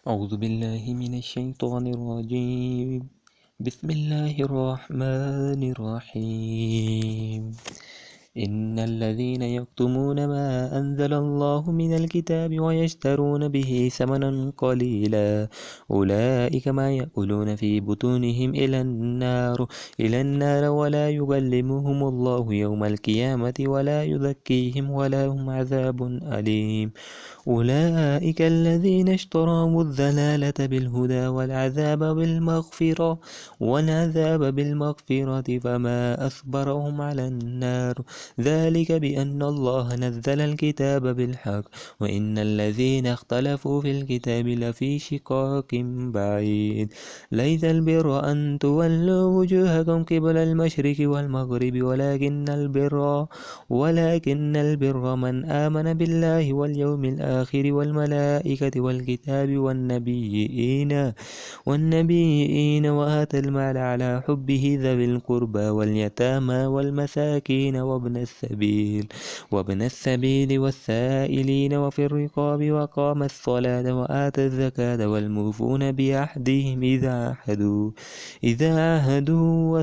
أعوذ بالله من الشيطان الرجيم. بسم الله الرحمن الرحيم. إن الذين يكتمون ما أنزل الله من الكتاب ويشترون به ثمنا قليلا أولئك ما يأكلون في بطونهم إلى النار ولا يكلمهم الله يوم القيامة ولا يزكيهم ولهم عذاب أليم. أولئك الذين اشتروا الضلالة بالهدى والعذاب بالمغفرة فما أصبرهم على النار ذلك بأن الله نزل الكتاب بالحق وإن الذين اختلفوا في الكتاب لفي شقاق بعيد. ليس البر أن تولوا وجوهكم قبل المشرق والمغرب ولكن البر من آمن بالله واليوم الآخر والملائكة والكتاب والنبيين وآتى المال على حبه ذوي القربى واليتامى والمساكين وابن السبيل والسائلين وفي الرقاب وقام الصلاة وآتى الزكاة والموفون بعهدهم إذا عاهدوا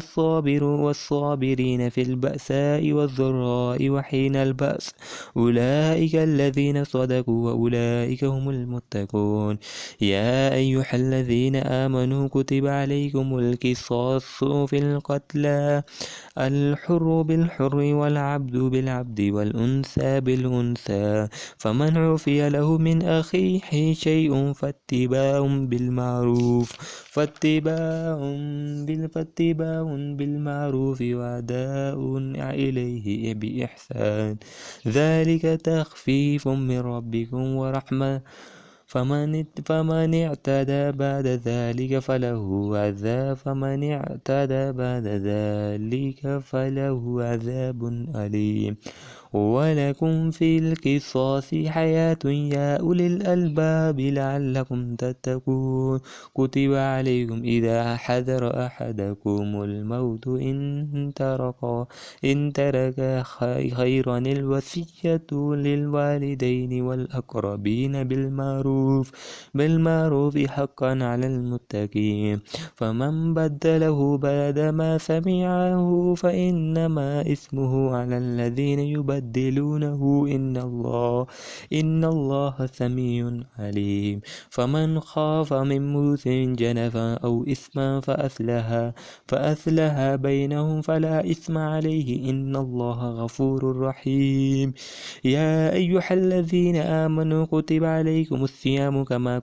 والصابرين في البأساء والضراء وحين البأس أولئك الذين صدقوا وأولئك هم المتقون. يا أيها الذين آمنوا كتب عليكم القصاص في القتلى الحر بالحر والعبد بالعبد والأنثى بالأنثى فمن عفي له من أخيه شيء فاتباع بالمعروف وأداء إليه بإحسان ذلك تخفيف من ربكم ورحمة فمن اعتدى بعد ذلك فله عذاب أليم. ولكم في القصاص حياة يا أولي الألباب لعلكم تتقون. كتب عليكم إذا حضر أحدكم الموت إن ترك خيرا الوصية للوالدين والأقربين بالمعروف حقا على المتقين. فمن بدله بعد ما سمعه فإنما اسمه على الذين يبدلونه إن الله سميع عليم. فمن خاف من موسى جنفا أو إثما فأصلح بينهم فلا إثم عليه إن الله غفور رحيم. يا أيها الذين آمنوا كتب عليكم الصيام كما